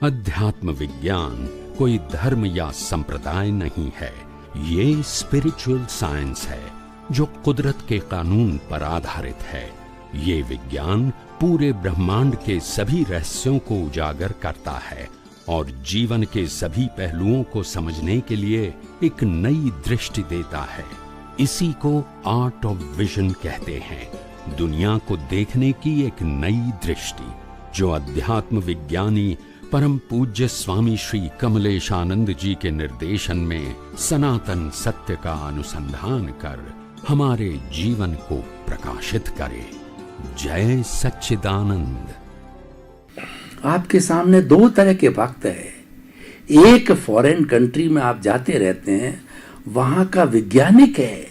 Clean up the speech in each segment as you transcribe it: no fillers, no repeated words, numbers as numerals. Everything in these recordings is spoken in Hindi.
अध्यात्म विज्ञान कोई धर्म या संप्रदाय नहीं है, ये स्पिरिचुअल साइंस है जो कुदरत के कानून पर आधारित है। ये विज्ञान पूरे ब्रह्मांड के सभी रहस्यों को उजागर करता है और जीवन के सभी पहलुओं को समझने के लिए एक नई दृष्टि देता है। इसी को आर्ट ऑफ विजन कहते हैं, दुनिया को देखने की एक नई दृष्टि, जो अध्यात्म विज्ञानी परम पूज्य स्वामी श्री कमलेशानंद जी के निर्देशन में सनातन सत्य का अनुसंधान कर हमारे जीवन को प्रकाशित करे। जय सच्चिदानंद। आपके सामने दो तरह के भक्त हैं। एक फॉरेन कंट्री में आप जाते रहते हैं, वहां का वैज्ञानिक है।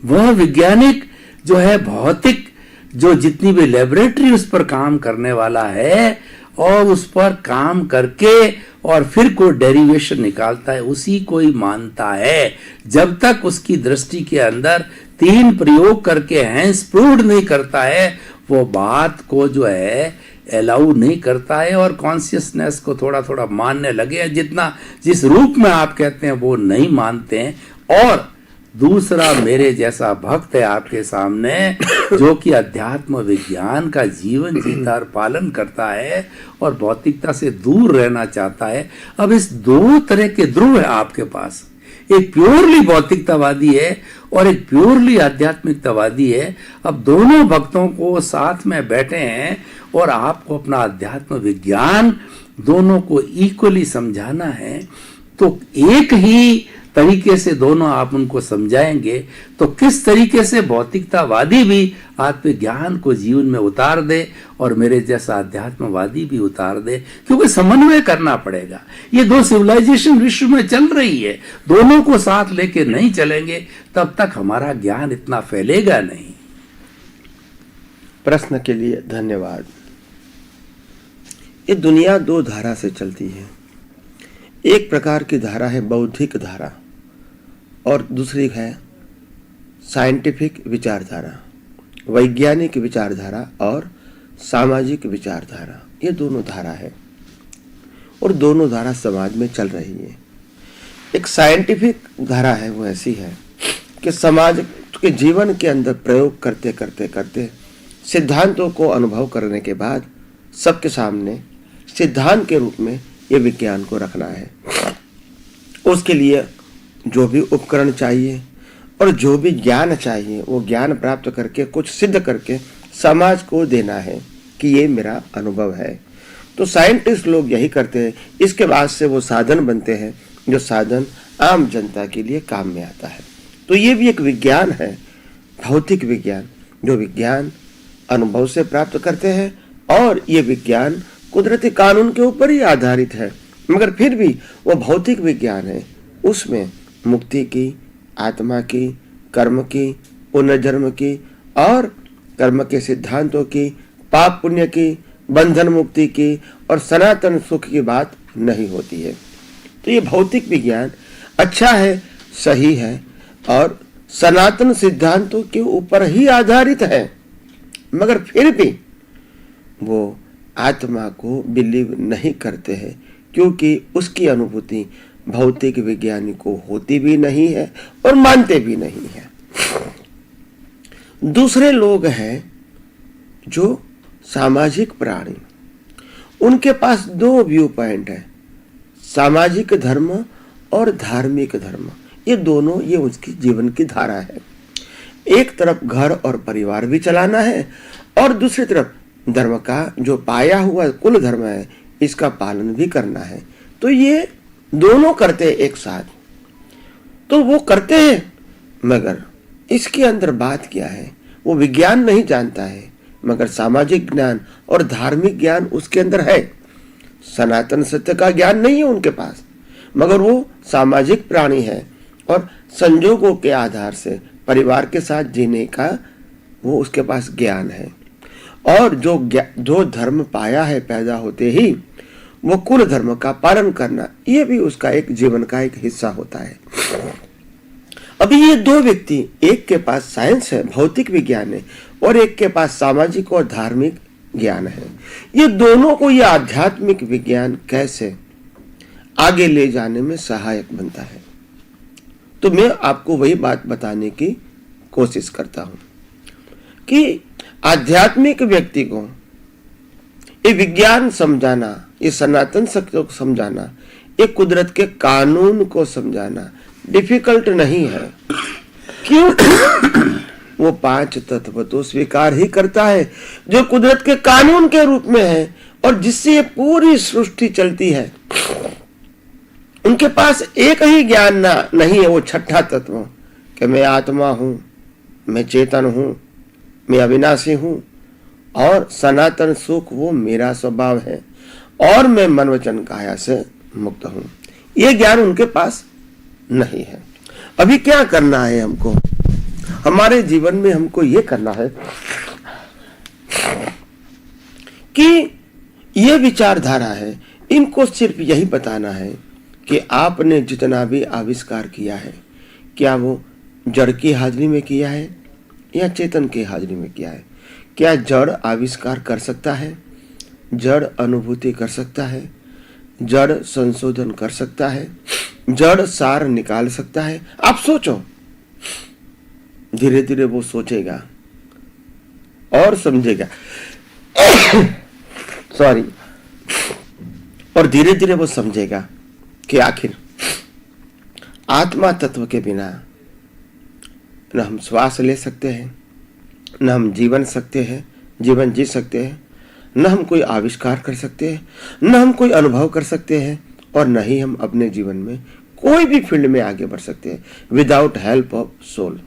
वह वैज्ञानिक जो है भौतिक, जो जितनी भी लेबोरेटरी उस पर काम करने वाला है और उस पर काम करके और फिर कोई डेरिवेशन निकालता है, उसी को ही मानता है। जब तक उसकी दृष्टि के अंदर 3 प्रयोग करके हैंस प्रूव्ड नहीं करता है, वो बात को जो है अलाउ नहीं करता है और कॉन्शियसनेस को थोड़ा थोड़ा मानने लगे। जितना जिस रूप में आप कहते हैं वो नहीं मानते हैं। और दूसरा मेरे जैसा भक्त है आपके सामने, जो कि अध्यात्म विज्ञान का जीवन जीता और पालन करता है और भौतिकता से दूर रहना चाहता है। अब इस दो तरह के ध्रुव है आपके पास, एक प्योरली भौतिकतावादी है और एक प्योरली आध्यात्मिकतावादी है। अब दोनों भक्तों को साथ में बैठे हैं और आपको अपना अध्यात्म विज्ञान दोनों को इक्वली समझाना है। तो एक ही तरीके से दोनों आप उनको समझाएंगे तो किस तरीके से भौतिकतावादी भी आत्मज्ञान को जीवन में उतार दे और मेरे जैसा अध्यात्मवादी भी उतार दे, क्योंकि समन्वय करना पड़ेगा। ये दो सिविलाइजेशन विश्व में चल रही है, दोनों को साथ लेके नहीं चलेंगे तब तक हमारा ज्ञान इतना फैलेगा नहीं। प्रश्न के लिए धन्यवाद। ये दुनिया 2 धारा से चलती है। एक प्रकार की धारा है बौद्धिक धारा और दूसरी है साइंटिफिक विचारधारा, वैज्ञानिक विचारधारा और सामाजिक विचारधारा। ये दोनों धारा है और दोनों धारा समाज में चल रही है। एक साइंटिफिक धारा है, वो ऐसी है कि समाज के जीवन के अंदर प्रयोग करते करते करते सिद्धांतों को अनुभव करने के बाद सबके सामने सिद्धांत के रूप में ये विज्ञान को रखना है। उसके लिए जो भी उपकरण चाहिए और जो भी ज्ञान चाहिए वो ज्ञान प्राप्त करके कुछ सिद्ध करके समाज को देना है कि ये मेरा अनुभव है। तो साइंटिस्ट लोग यही करते हैं। इसके बाद से वो साधन बनते हैं, जो साधन आम जनता के लिए काम में आता है। तो ये भी एक विज्ञान है, भौतिक विज्ञान, जो विज्ञान अनुभव से प्राप्त करते हैं और ये विज्ञान कुदरती कानून के ऊपर ही आधारित है, मगर फिर भी वो भौतिक विज्ञान है। उसमें मुक्ति की, आत्मा की, कर्म की, पुनर्जन्म की और कर्म के सिद्धांतों की, पाप पुण्य की, बंधन मुक्ति की और सनातन सुख की बात नहीं होती है। तो ये भौतिक विज्ञान अच्छा है, सही है और सनातन सिद्धांतों के ऊपर ही आधारित है, मगर फिर भी वो आत्मा को बिलीव नहीं करते हैं, क्योंकि उसकी अनुभूति भौतिक विज्ञानी को होती भी नहीं है और मानते भी नहीं है। दूसरे लोग हैं जो सामाजिक प्राणी, उनके पास 2 व्यू पॉइंट है, सामाजिक धर्म और धार्मिक धर्म। ये दोनों, ये उसकी जीवन की धारा है। एक तरफ घर और परिवार भी चलाना है और दूसरी तरफ धर्म का जो पाया हुआ कुल धर्म है, इसका पालन भी करना है। तो ये दोनों करते हैं एक साथ, तो वो करते हैं, मगर इसके अंदर बात क्या है, वो विज्ञान नहीं जानता है, मगर सामाजिक ज्ञान और धार्मिक ज्ञान उसके अंदर है। सनातन सत्य का ज्ञान नहीं है उनके पास, मगर वो सामाजिक प्राणी है और संजोगों के आधार से परिवार के साथ जीने का वो उसके पास ज्ञान है। और जो धर्म पाया है पैदा होते ही, वो कुल धर्म का पालन करना, ये भी उसका एक जीवन का एक हिस्सा होता है। अभी ये 2 व्यक्ति, एक के पास साइंस है, भौतिक विज्ञान है, और एक के पास सामाजिक और धार्मिक ज्ञान है। ये दोनों को ये आध्यात्मिक विज्ञान कैसे आगे ले जाने में सहायक बनता है। तो मैं आपको वही बात बताने की कोशिश करता हूं कि आध्यात्मिक व्यक्ति को ये विज्ञान समझाना, ये सनातन सत्य को समझाना, ये कुदरत के कानून को समझाना डिफिकल्ट नहीं है। क्यों? वो 5 तत्व तो स्वीकार ही करता है जो कुदरत के कानून के रूप में है और जिससे ये पूरी सृष्टि चलती है। उनके पास एक ही ज्ञान नहीं है, वो छठा तत्व कि मैं आत्मा हूं, मैं चेतन हूं, मैं अविनाशी हूं और सनातन सुख वो मेरा स्वभाव है और मैं मन वचन काया से मुक्त हूं। ये ज्ञान उनके पास नहीं है। अभी क्या करना है हमको? हमारे जीवन में हमको ये करना है कि ये विचारधारा है, इनको सिर्फ यही बताना है कि आपने जितना भी आविष्कार किया है, क्या वो जड़ की हाजिरी में किया है या चेतन की हाजिरी में किया है? क्या जड़ आविष्कार कर सकता है? जड़ अनुभूति कर सकता है? जड़ संशोधन कर सकता है? जड़ सार निकाल सकता है? आप सोचो। धीरे धीरे वो सोचेगा और समझेगा सॉरी, और धीरे धीरे वो समझेगा कि आखिर आत्मा तत्व के बिना न हम श्वास ले सकते हैं, न हम जीवन जी सकते हैं, न हम कोई आविष्कार कर सकते हैं, न हम कोई अनुभव कर सकते हैं और न ही हम अपने जीवन में कोई भी फील्ड में आगे बढ़ सकते हैं विदाउट हेल्प ऑफ सोल।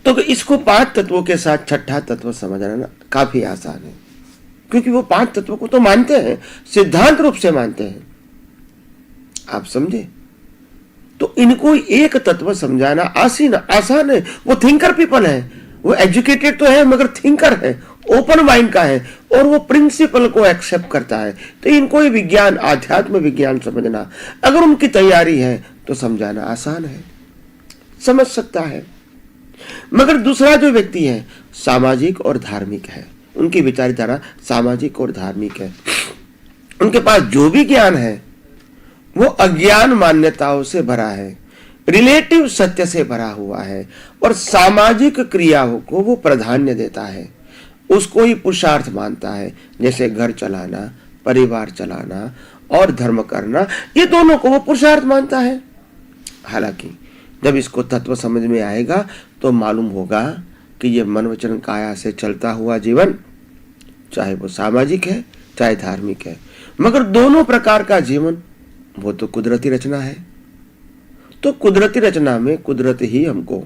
तो इसको 5 तत्वों के साथ छठा तत्व समझना ना काफी आसान है, क्योंकि वो 5 तत्वों को तो मानते हैं, सिद्धांत रूप से मानते हैं। आप समझे? तो इनको एक तत्व समझाना आसान है। वो थिंकर पीपल है, वो एजुकेटेड तो है मगर थिंकर है, ओपन माइंड का है और वो प्रिंसिपल को एक्सेप्ट करता है। तो इनको ये विज्ञान, आध्यात्म विज्ञान समझना अगर उनकी तैयारी है तो समझाना आसान है, समझ सकता है। मगर दूसरा जो व्यक्ति है सामाजिक और धार्मिक है, उनकी विचारधारा सामाजिक और धार्मिक है, उनके पास जो भी ज्ञान है वो अज्ञान मान्यताओं से भरा है, रिलेटिव सत्य से भरा हुआ है और सामाजिक क्रियाओं को वो प्राधान्य देता है, उसको ही पुरुषार्थ मानता है। जैसे घर चलाना, परिवार चलाना और धर्म करना, ये दोनों को वो पुरुषार्थ मानता है। हालांकि जब इसको तत्व समझ में आएगा तो मालूम होगा कि ये मन वचन काया से चलता हुआ जीवन, चाहे वो सामाजिक है चाहे धार्मिक है, मगर दोनों प्रकार का जीवन वो तो कुदरती रचना है। तो कुदरती रचना में कुदरत ही हमको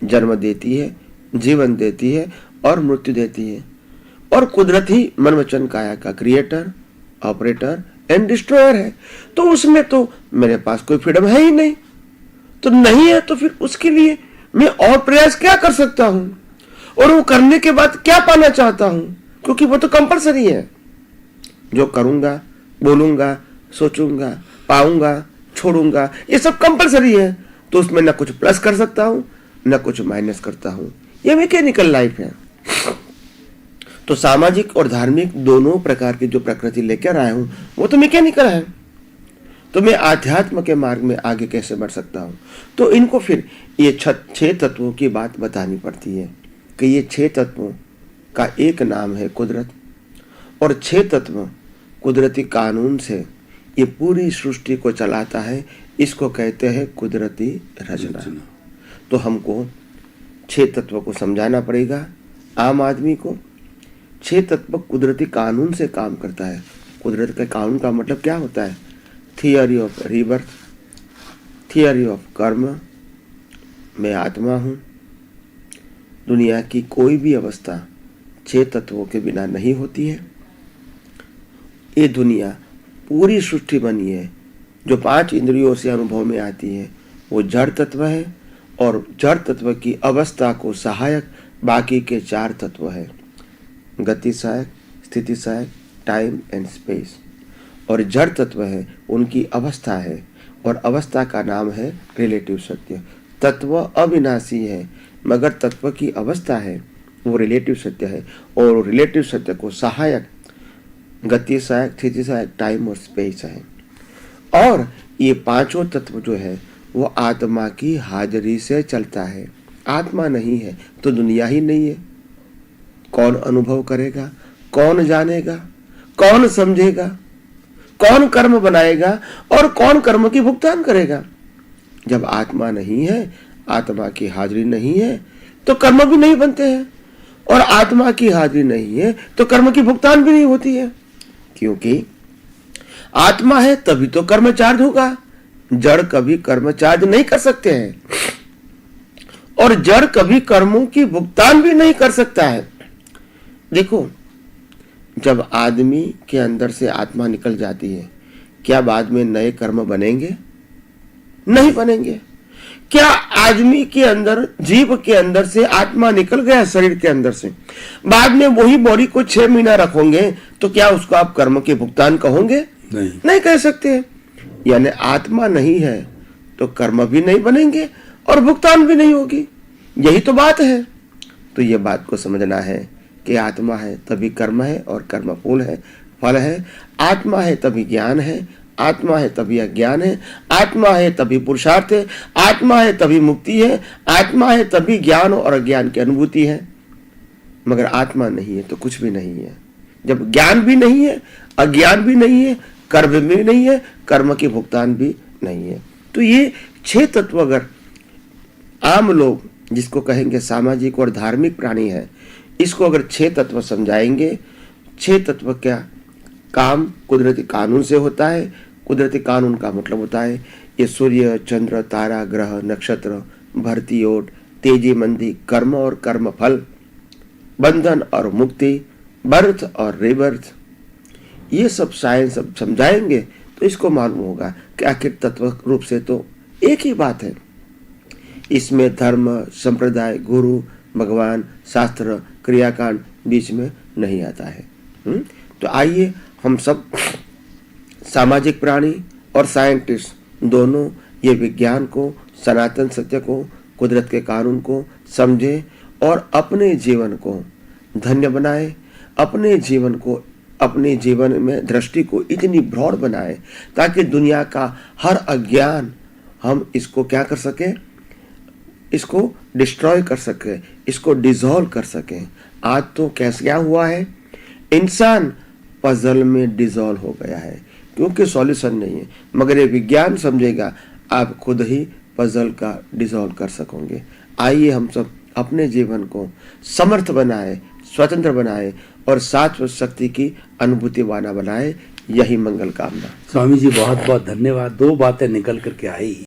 जन्म देती है, जीवन देती है और मृत्यु देती है, और कुदरत ही मन वचन काया का क्रिएटर, ऑपरेटर एंड डिस्ट्रॉयर है। तो उसमें तो मेरे पास कोई फ्रीडम है ही नहीं। तो नहीं है तो फिर उसके लिए मैं और प्रयास क्या कर सकता हूं और वो करने के बाद क्या पाना चाहता हूं, क्योंकि वो तो कंपलसरी है। जो करूंगा, बोलूंगा, सोचूंगा, पाऊंगा, छोड़ूंगा, ये सब कंपलसरी है। तो उसमें न कुछ प्लस कर सकता हूं न कुछ माइनस करता हूं। ये मैकेनिकल लाइफ है। तो सामाजिक और धार्मिक दोनों प्रकार की जो प्रकृति लेकर आया हूं वो तो मैकेनिकल है। तो मैं आध्यात्म के मार्ग में आगे कैसे बढ़ सकता हूं? तो इनको फिर ये 6 तत्वों की बात बतानी पड़ती है कि ये 6 तत्वों का एक नाम है कुदरत, और 6 तत्व कुदरती कानून से ये पूरी सृष्टि को चलाता है। इसको कहते हैं कुदरती रचना। तो हमको 6 तत्वों को समझाना पड़ेगा आम आदमी को। 6 तत्व कुदरती कानून से काम करता है। कुदरत के कानून का मतलब क्या होता है? Theory of rebirth, theory of कर्म, मैं आत्मा हूँ। दुनिया की कोई भी अवस्था 6 तत्वों के बिना नहीं होती है। ये दुनिया पूरी सृष्टि बनी है जो 5 इंद्रियों से अनुभव में आती है, वो जड़ तत्व है, और जड़ तत्व की अवस्था को सहायक बाकी के 4 तत्व है, गति सहायक, स्थिति सहायक, टाइम एंड स्पेस। और जड़ तत्व है उनकी अवस्था है, और अवस्था का नाम है रिलेटिव सत्य। तत्व अविनाशी है मगर तत्व की अवस्था है वो रिलेटिव सत्य है, और रिलेटिव सत्य को सहायक, गति सहायक, स्थिति सहायक, टाइम और स्पेस है। और ये पांचों तत्व जो है वो आत्मा की हाजिरी से चलता है। आत्मा नहीं है तो दुनिया ही नहीं है। कौन अनुभव करेगा, कौन जानेगा, कौन समझेगा, कौन कर्म बनाएगा और कौन कर्म की भुगतान करेगा? जब आत्मा नहीं है, आत्मा की हाजिरी नहीं है, तो कर्म भी नहीं बनते हैं, और आत्मा की हाजिरी नहीं है तो कर्म की भुगतान भी नहीं होती है। क्योंकि आत्मा है तभी तो कर्म चार्ज होगा। जड़ कभी कर्म चार्ज नहीं कर सकते हैं, और जड़ कभी कर्मों की भुगतान भी नहीं कर सकता है। देखो, जब आदमी के अंदर से आत्मा निकल जाती है, क्या बाद में नए कर्म बनेंगे? नहीं बनेंगे। क्या आदमी के अंदर, जीव के अंदर से आत्मा निकल गया शरीर के अंदर से, बाद में वही बॉडी को 6 महीना रखोगे तो क्या उसको आप कर्म के भुगतान कहोगे? नहीं कह सकते। यानी आत्मा नहीं है तो कर्म भी नहीं बनेंगे और भुगतान भी नहीं होगी। यही तो बात है। तो ये बात को समझना है कि आत्मा है तभी कर्म है और कर्म फल है। आत्मा है तभी ज्ञान है, आत्मा है तभी अज्ञान है, आत्मा है तभी पुरुषार्थ है, आत्मा है तभी मुक्ति है, आत्मा है तभी ज्ञान और अज्ञान की अनुभूति है। मगर आत्मा नहीं है तो कुछ भी नहीं है। जब ज्ञान भी नहीं है, अज्ञान भी नहीं है, कर्म भी नहीं है, कर्म के भुगतान भी नहीं है। तो ये 6 तत्व अगर आम लोग, जिसको कहेंगे सामाजिक और धार्मिक प्राणी है, इसको अगर 6 तत्व समझाएंगे, 6 तत्व क्या काम कुदरती कानून से होता है। कुदरती कानून का मतलब होता है ये सूर्य, चंद्र, तारा, ग्रह, नक्षत्र, भरती ओट, तेजी मंदी, कर्म और कर्म फल, बंधन और मुक्ति, बर्थ और रिबर्थ, ये सब साइंस सब समझाएंगे तो इसको मालूम होगा कि आखिर तत्व रूप से तो एक ही बात है। इसमें धर्म, संप्रदाय, गुरु, भगवान, शास्त्र, क्रियाकांड बीच में नहीं आता है। तो आइए हम सब सामाजिक प्राणी और साइंटिस्ट दोनों ये विज्ञान को, सनातन सत्य को, कुदरत के कानून को समझें और अपने जीवन को धन्य बनाएं। अपने जीवन को, अपने जीवन में दृष्टि को इतनी ब्रॉड बनाएं ताकि दुनिया का हर अज्ञान हम इसको क्या कर सकें, इसको डिस्ट्रॉय कर सकें, इसको डिसॉल्व कर सकें। आज तो कैसे क्या हुआ है, इंसान पजल में डिसॉल्व हो गया है क्योंकि सॉल्यूशन नहीं है। मगर ये विज्ञान समझेगा, आप खुद ही पजल का डिसॉल्व कर सकोगे। आइए हम सब अपने जीवन को समर्थ बनाए, स्वतंत्र बनाए और शाश्वत शक्ति की अनुभूति वाला बनाए। यही मंगल कामना। स्वामी जी बहुत बहुत धन्यवाद। 2 बातें निकल करके आई।